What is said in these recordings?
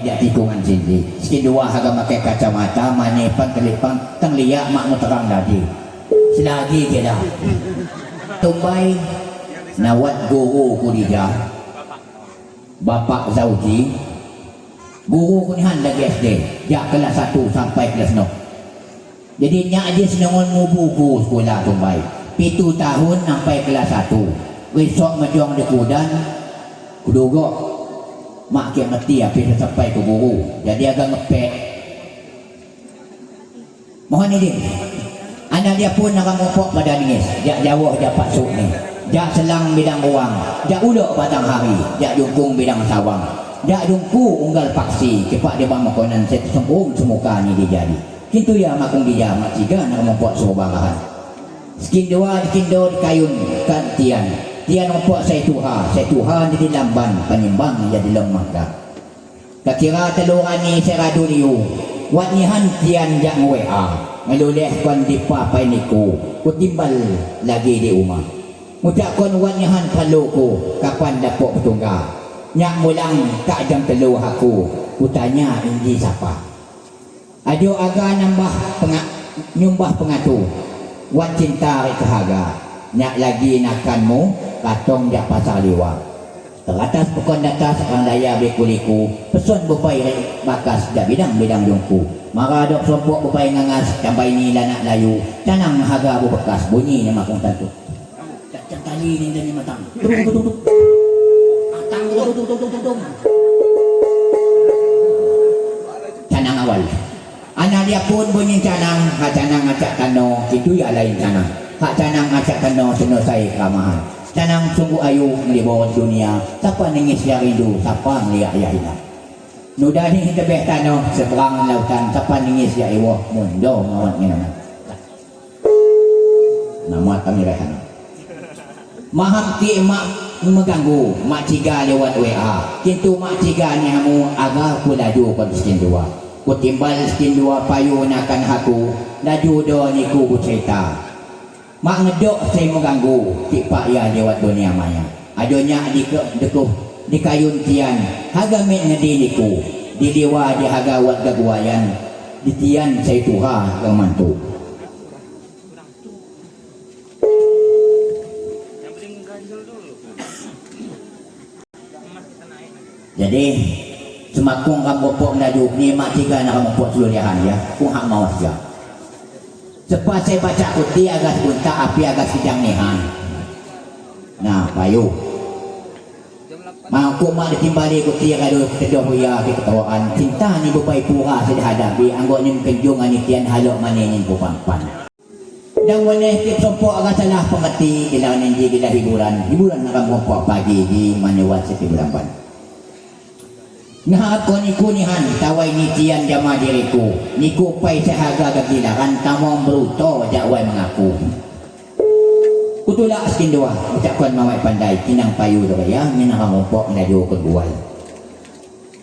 dia tikungan sini. Sikit dua harga pakai kacamata, manepan kelipang, tang liak mak terang tadi. Selagi kita tumbai nawat guru ku dia, bapak Zauji, guru ku ni han lagi SD, jak kelas 1 sampai kelas 6. Jadi nyak dia senangon buku sekolah tumbai. 7 tahun sampai kelas 1. Besok majong di kudan, kudugok mak kia mati api sampai ke guru. Jadi agak ngepek. Mohon ini. Anak dia pun nak ngopok pada nangis. Jak jauh dapat sok ni. Jak selang bidang uang. Jak ulok batang hari. Jak jungkung bidang sawang. Jak jungku unggal paksi. Cepat dia bang makonan set sempung semuka ni dia jadi. Kintu ya makung dia mak tiga nak ngopok sobarahan. Skin dua dikindo di kayun kan tian. Tian ngopok saya tuha jadi lamban penyimbang jadi lemah dah. Kakira teluran ni saya radu liu. Wat nihan tian jak WA. Ngeloleh kon dipa pai niku. Kutimbal lagi di rumah. Mudak kon wat nihan paluku kapan dapok petungga. Nyak mulang kak jam telu aku. Kutanya ini siapa? Ajo aga nambah nyumbah pengatu. Wat cinta kehaga. Nyak lagi nakanmu katong jak pasar liwa. Teratas pekon datas orang daya berkuliku. Peson bupai bakas jak bidang-bidang jungku. Mara dok sompok bupai ngangas campai ni lanak layu. Canang haga bekas bunyi ni makung tantu. Cak tali ni dan ni matang. Tung. Atang tung. Canang awal. Anak dia pun bunyi canang, hak canang acak tano, itu ya lain canang. Hak canang acak tano selesai keramahan. Canang sungguh ayu melibur dunia. Siapa nangis ya rindu, siapa ngeliat ya hilang. Nudah ni tebeh tano seberang lautan. Siapa nangis ya iwah mundo ngawat ngena. Nama kami rehan. Maham ti mak mengganggu, mak ciga lewat WA. Kintu mak ciga ni hamu agak pulaju kon skin dua. Kutimbal skin dua payu nakan haku. Laju do niku bercerita. Mak ngedok saya mengganggu tipak ya lewat dunia maya. Adonya dekuh di kayun tian. Haga met ngedi niku. Di liwa di haga wat gaguayan. Di tian saya tuha kang mantu. Jadi semakung kamu pok melaju ni mak tiga nak kamu pok seluruhan ya. Ku hak mawas ya. Cepat saya baca kuti agak bunta api agak sidang nihan. Nah, payu. Mau ku mak ditimbali kuti agak kedoh ya ketawaan. Cinta ni bupai pura sudah hadapi. Anggok ni kenjung ani tian halok manenin ku pampan. Dan boleh kita sompok agak salah pengerti gila nenji gila hiburan. Hiburan nak kamu pok pagi di manewat setiap bulan pan. Ngahak ko niku nihan tawai ni tian jama diriku. Niku pai sehaga kegilaan tamong bruto jakwai mengaku. Kutulak skin dua. Ucapkan mawai pandai kinang payu doa ya. Minang kamumpok ngaju keguai.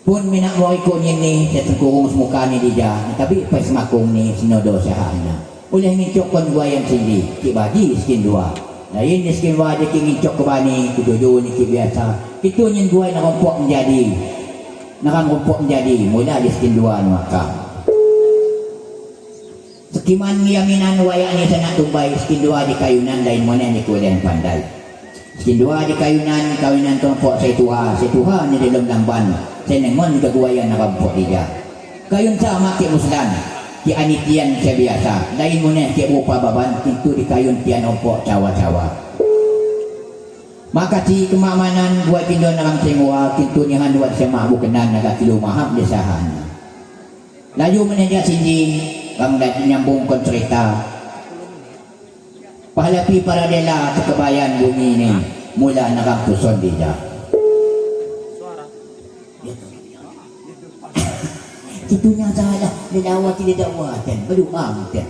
Pun minak mawai ko ni sekurung semuka ni dia. Tapi pai semakung ni sinodo sehana. Boleh ngicok kon guayan sini. Ki bagi skin dua. Lain ni skin dua dia ki ngicok ke bani. Kududu ni ki biasa. Itu nyen guai nak kamumpok menjadi. Nakang rumpok menjadi mula di skin dua maka sekiman yaminan wayak ni sana tumbai skin dua di kayunan lain mana ni kuliah pandai skin dua di kayunan kawinan tumpok saya tuha ni dalam lamban saya nengon keguayan nak rumpok dia kayun sama ke muslan ki anitian saya biasa lain mana ke rupa baban itu di kayun tian rumpok cawa-cawa. Maka si kemamanan buat pindo narang sengwa kintu nihan buat sema bukenan agak kilo mahap desahana. Laju menanya sini bang dah nyambung kon cerita. Pahlapi para dela kekebayan bumi ini mula narang puson dia. Itunya salah dilawat tidak watan berdoa mungkin.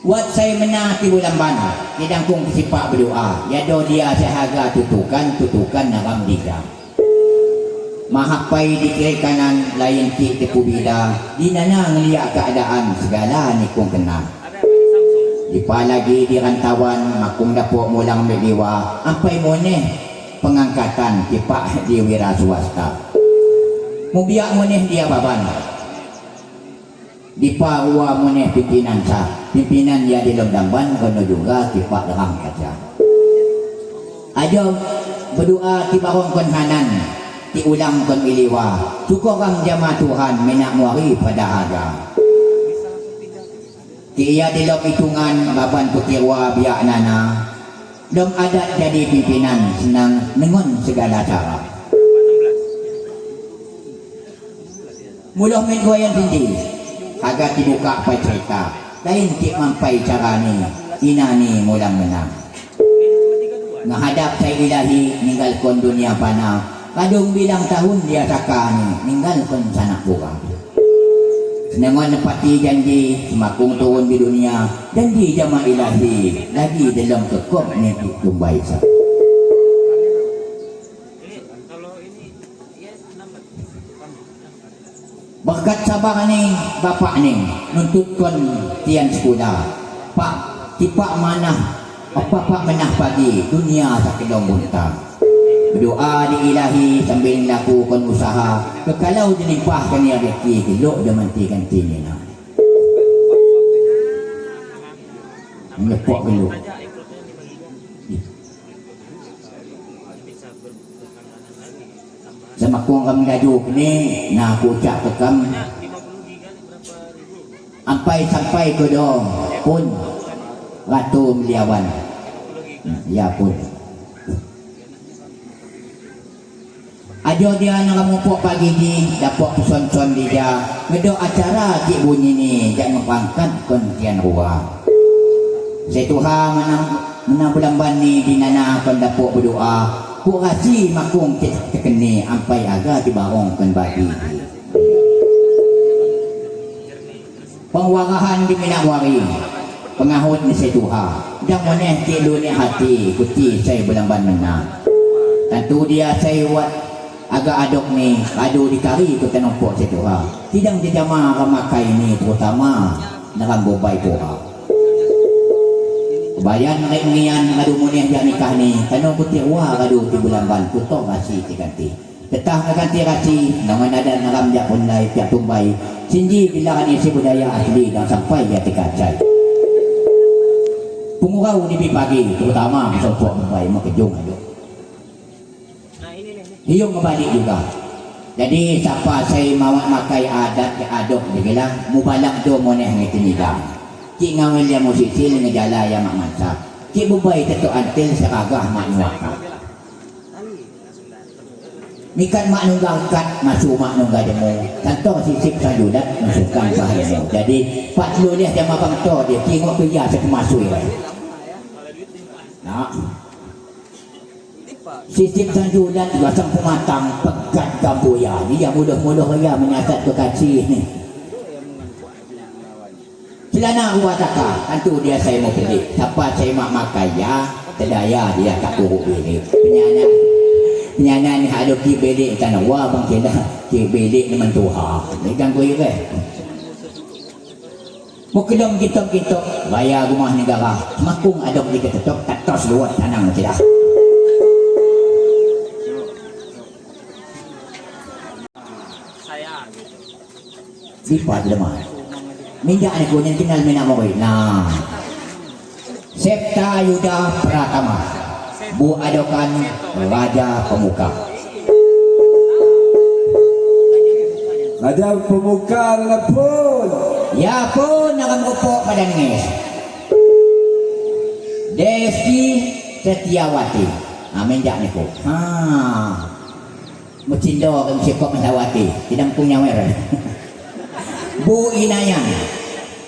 Wat saya menati bulan bana didangkung kesipak berdoa ya do dia sehaga tutukan naram dia mahapai di kiri kanan lain ki tepu bida di nana ngeliak keadaan segala nikung kena dipa lagi di rantauan makung dapur mulang mediwa ampai moneh pengangkatan tipak di wira swasta Mubiak moneh dia baban. Di pawa moneh pimpinan sa. Pimpinan dia di lomdamban kono juga tipak derang kaca. Ajo berdoa ti barong kon hanan. Ti ulang kon iliwa. Tukorang jama Tuhan menak muari pada ada. Ti ia di lom hitungan baban putirwa biak nana. Dom adat jadi pimpinan senang nengon segala cara. Muluh min goyan tinggi. Agak dibuka pai cerita. Lain ti mampai carani. Inani mulang menang. Ngahadap saya ilahi ninggal kon dunia panah. Kadung bilang tahun dia sakani ninggal kon sanak buka. Nengon nepati janji semakung turun di dunia. Janji jama ilahi lagi dalam kekop ni tumbai sa. Berkat sabar ni bapak ni nuntut kon tian sekolah. Pak tipak mana apa menah pagi dunia tak kedong buntang. Berdoa di ilahi sambil lakukan usaha. Kekalau dilimpahkan ya rezeki gelok dia mantikan tini nak. Menyepok gelok. Sama kuang kami gajuk ni nak aku ucap tekam sampai ke dong pun Ratu Meliawan. Ya pun ajo dia nak mumpuk pagi ni dapat peson-son dia ngedok acara cik bunyi ni jangan mengangkat kontian ruah. Saya Tuhan menang bulan ni di nana kon dapat berdoa. Ku rasi makung tekeni ampai aga di barong kan bagi. Pengwarahan di Minawari. Pengahut ni saya Tuhan. Dan moneh tilu ni hati kuti saya bulan menang. Tentu dia saya buat agak adok ni adu dikari ku tenompok saya Tuhan. Tidak dijama ramakai ni terutama dalam bobai Tuhan. Bayan ngian ngadu muneh jak nikah ni tanong putih wah ngadu ti bulan ban putok rasi ti ganti tetah ganti rasi dengan ada naram jak punlai piak tumbai sinji bila ni si budaya asli dan sampai ya ti kacai pengurau di pagi terutama sopok tumbai makejung ado hiung kembali juga. Jadi siapa saya mawak makai adat ke adok digelah mubalak do moneh ngiti nida. Ki ngawin dia musisi ngejala ya mak masak. Ki bubai tetu antil seragah mak nyuaka. Mikan mak nunggang kat masuk mak nunggang demo. Tantong sisip sajudat masukkan bahaya. Jadi pak lu dia jama bangto dia tengok kerja sekemasui. Nah. Sisip sajudat gasang pematang pegat gamboya. Dia mudah-mudah ya menyasat ke kacih ni. Celana buat taka, tentu dia saya mau beli. Siapa saya mak makai ya, terdaya dia tak buruk beli. Penyana ni ada ki beli tanah wah bang kena ki beli ni mentuha. Ni ganggu ke? Mau kedom kita bayar rumah negara. Makung ada kita tetap tak tos luat tanang tidak. Saya gitu. Siapa lemah? Minyak ni ko yang kenal mina mo koy. Nah. Septa Yuda Pratama. Bu adokan Raja Pemuka. Raja Pemuka na pun. Ya pun nakamupok pada nangis. Desi Setiawati. Minyak ni ko. Mucindo kan si Kok Setiawati. Tidak punya merah. Bu Inayan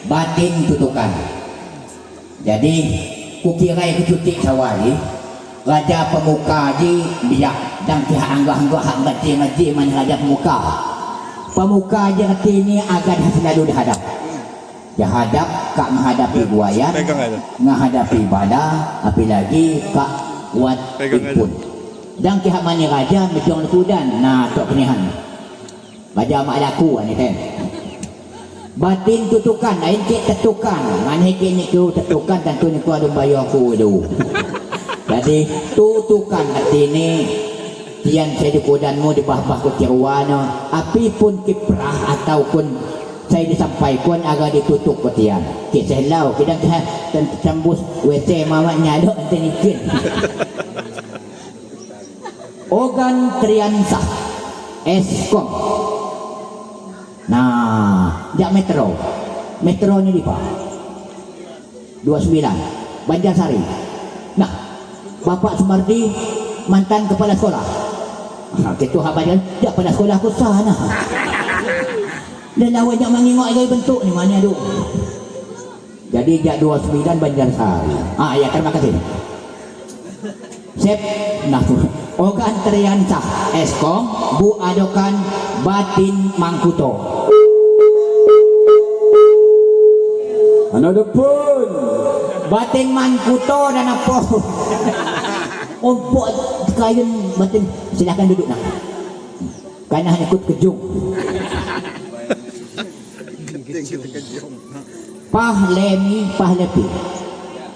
batin tutukan. Jadi kukirai kecutik sawali Raja Pemuka di biak dan pihak anggah-anggah hak batin man Raja Pemuka. Pemuka jati ni agar selalu dihadap. Dihadap kak menghadapi buaya, menghadapi bala, apalagi kak buat pun. Dan pihak mani raja mejong kudan nah tok penihan. Raja mak laku ni kan. Batin tutukan, lain kek tetukan. Mana kek ni tu tetukan tentu ni ku ada bayar aku dulu. Jadi tutukan hati ni tiyan saya dikudanmu di bawah ku tiruano api pun kiprah ataupun saya disampaikan agar ditutup ke tiyan kisah lau kita tembus WC mama nyadok nanti nikin organ triansah eskom nah jak metro ni di pak 29 Banjarsari. Nah, Bapak Sumardi mantan kepala sekolah. Itu habaran dia pada sekolah aku sana. Dan lawan yang mengingok gaya bentuk ni mana tu. Jadi jak 29 Banjarsari. Ya terima kasih. Sep nah organ triansah eskom Bu Adokan Batin Mangkuto. Ano pun? Batin Mangkuto dan apa? Ompok kain batin silakan duduk nak. Karena hanya ikut kejung.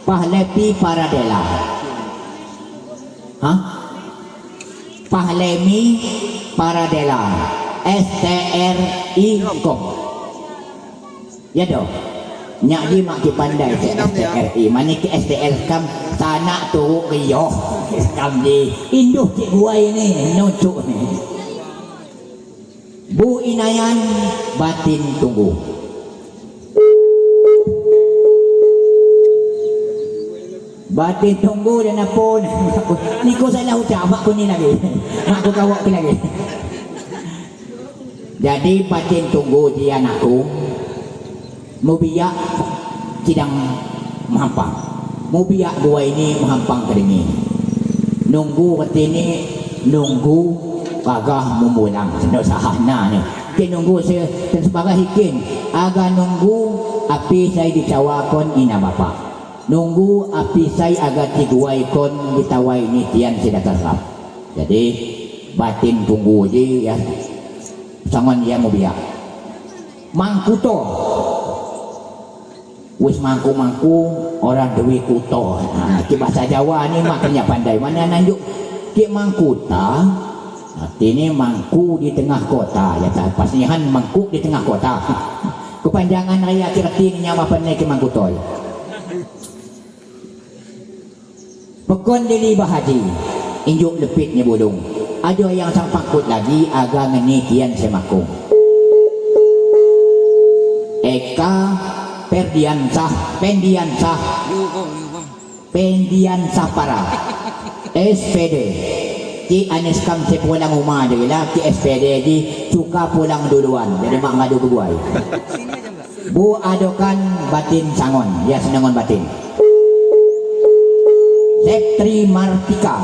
Pahlepi Paradela. Pahlemi Paradela. STRI Kom. Ya dong. Nyak di mak ki pandai ke STRI mana ke STL kam tanah tu riyoh kam di induh cik buai ni nucuk ni Bu Inayan Batin Tunggu Batin Tunggu dan apa ni ko salah ucap mak ko ni lagi mak ko kawak ki lagi jadi Batin Tunggu dia anakku Mubiak sidang mahampang Mubiak dua ini mahampang keringi nunggu ketini nunggu kagah memulang sedang sahana ni kita nunggu saya dan sebagai hikin agak nunggu api saya dicawakon ina bapak nunggu api saya agak tiguai kon ditawai ni tian tidak terkap jadi Batin Tunggu je ya sangon dia Mubiak Mangkuto wis mangku-mangku orang Dewi Kuto. Di bahasa Jawa ni makanya pandai. Mana nanjuk ki Mangkuta. Artinya mangku di tengah kota. Ya tak pastihan mangku di tengah kota. Kepanjangan raya kirti nyama pandai ki Mangkuto. Pekon dili bahaji. Injuk lepitnya budung. Ada yang sang pakut lagi agak ngenitian semakung. Eka Pendiansah para SPD Ki Anis Kam si pulang rumah je lah Ki SPD di suka pulang duluan jadi mak ngadu kebuai Bu Adokan Batin Sangon ya senangon batin Septri Martika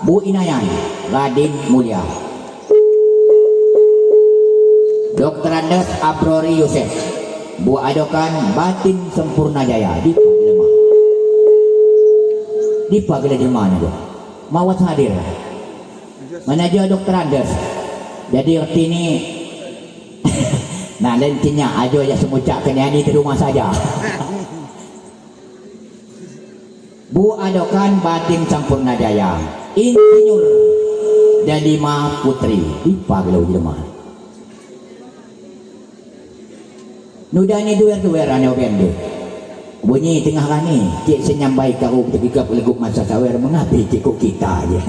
Bu Inayan Radin Mulia Dr. Andes Abrori Yusef Bu Adokan Batin Sempurna Jaya di pagi jelma ni tu mawat hadir mana dia Dr. Andes jadi erti ni nah lentinya ajo ya semucak kena ni di rumah saja Bu Adokan Batin Sempurna Jaya Insinyur Delima Putri di pagi jelma Nudani duer-duer ane obende. Bunyi tengah kani, cik senyambai kau ketika leguk masa sawer mengapi cikgu kita aja.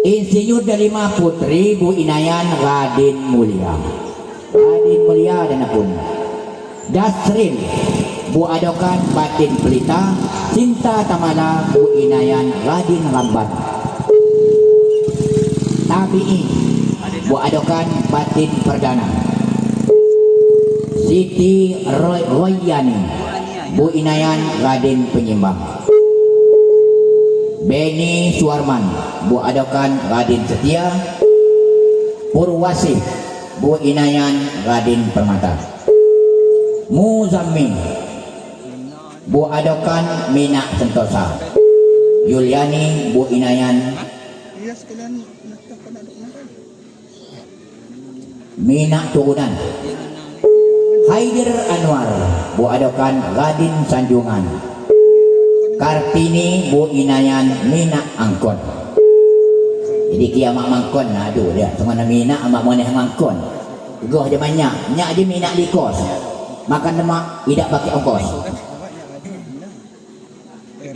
Insinyur Delima Putri Bu Inayan Radin Mulia. Radin Mulia dan apun. Dasrin Bu Adokan Batin Pelita, Cinta Tamala Bu Inayan Radin Ramban. Tabi'i Bu Adokan Batin Perdana. Siti Royani Bu Inayan Radin Penyimbang Beni Suarman Bu Adokan Radin Setia Purwasi Bu Inayan Radin Permata Muzammin Bu Adokan Mina Sentosa Yuliani Bu Inayan Mina Turunan Haidir Anwar Bu Adokan Radin Sanjungan Kartini Bu Inayan Mina Angkon. Jadi kia mak mangkon lah aduh dia. Tengah nak mina mak moneh mangkon. Goh je banyak. Nyak je mina likos. Makan lemak tidak pakai ongkos.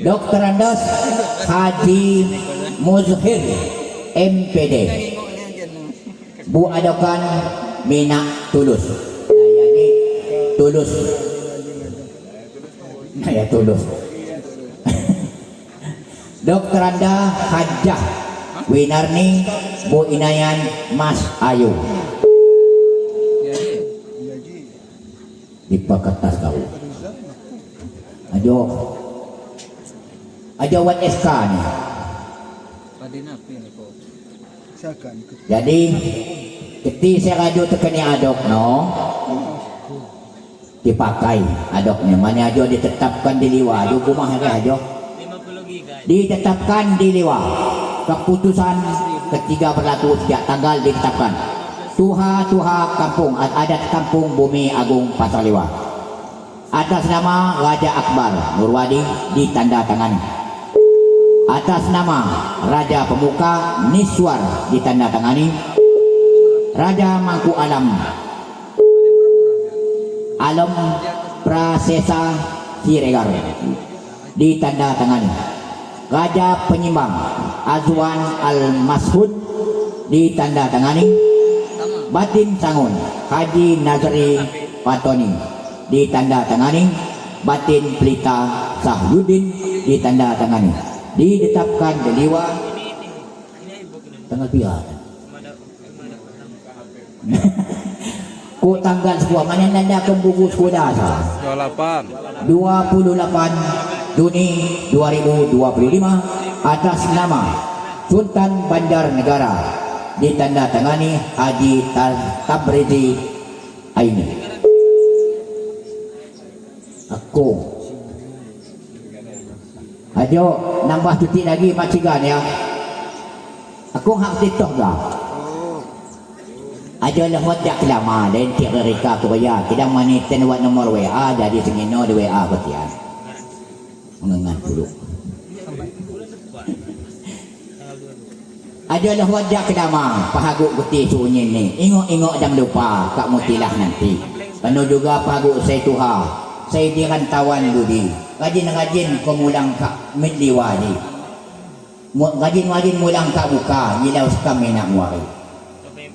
Dr. Andas Haji Muzhir MPD. Bu Adokan Mina Tulus. Saya ni Tulus. Saya Tulus. Dr. Anda Hajah Winarni Bu Inayan Mas Ayu. Dipaketas kau. Ajo wat SK ni. Jadi ketika saya radio tekani adok no dipakai adoknya mana ajo ditetapkan di liwa ajo rumah ya ajo ditetapkan di liwa keputusan ketiga berlaku sejak tanggal ditetapkan Tuha kampung adat kampung Bumi Agung Pasar Liwa atas nama Raja Akbar Nurwadi ditandatangani atas nama Raja Pemuka Niswar ditandatangani Raja Mangku Alam Prasesa Siregar ditandatangani Raja Penyimbang Azwan Al-Mashud ditandatangani Batin Sangun Haji Nazari Patoni ditandatangani Batin Pelita Sahyudin ditandatangani ditetapkan deliwa tanggal pihak ku tanggal sebuah mana nanda kembukus kuda 28 Juni 2025 atas nama Sultan Bandar Negara ditandatangani Haji Tabrizi Aini. Aku ajo nambah cuti lagi macigan ya. Aku hak TikTok dah. Ajo lewat jak lama dan tiap mereka aku bayar. Kita mani tenwat nomor WA jadi sengino di WA betian. Mengengan dulu. Ajo lewat jak lama pahagu putih sunyi ni. Ingok dan lupa kak mutilah nanti. Penuh juga pahagu saya Tuha. Saya di rantauan Budi. Rajin-rajin kau mulang kak midliwadi. Rajin-rajin mulang kak buka. Nyilau sekam nak muari.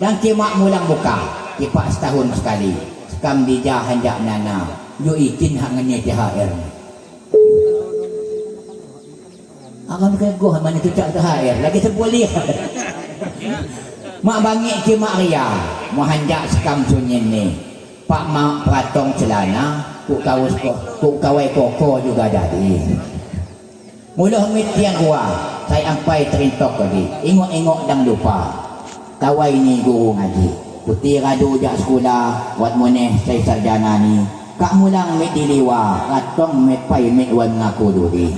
Dan kimak mulang buka. Kipak setahun sekali. Sekam dijah hanjak nana. Yu izin hak ngeni THR. Akan kegoh mana cucak THR. Lagi sepulih. Mak bangik kimak ria. Mau hanjak sekam sunyin ni. Pak mak peratong celana. Ku kawai koko juga jadi. Mula mit tiang huah. Saya ampai terintok lagi. Ingok-ingok dan lupa. Kawai ni guru ngaji. Putih radu jak sekolah. Wat moneh saya sarjana ni. Kak mulang mit diliwa. Ratong mit pai mit wan ngaku duri.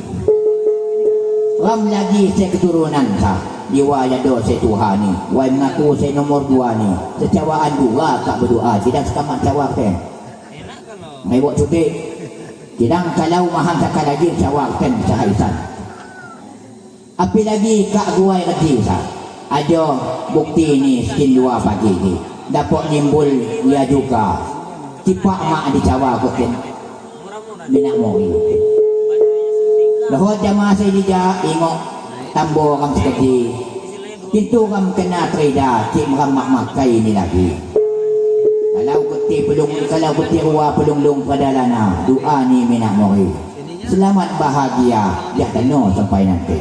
Ram lagi saya keturunan sah. Diwa yado saya Tuhan ni. Wai mengaku saya nomor 2 ni. Secawaan dua kak berdoa. Tidak sekamat cawak kan. Mai buat cuti. Kidang kalau maham sakal lagi cawak kan sahaisan. Api lagi kak guai reti sah. Ada bukti ni skin 2 pagi ni. Dapat nimbul dia juga. Cipak mak dicawak aku kan. Minak mori. Lahot jamaah saya dijak ingok tambo kam sekali. Pintu kam kena treda cik meram makai ni lagi. Kalau putih ruah pelung-lung pada lana. Doa ni minak mori. Selamat bahagia. Ya tano sampai nanti.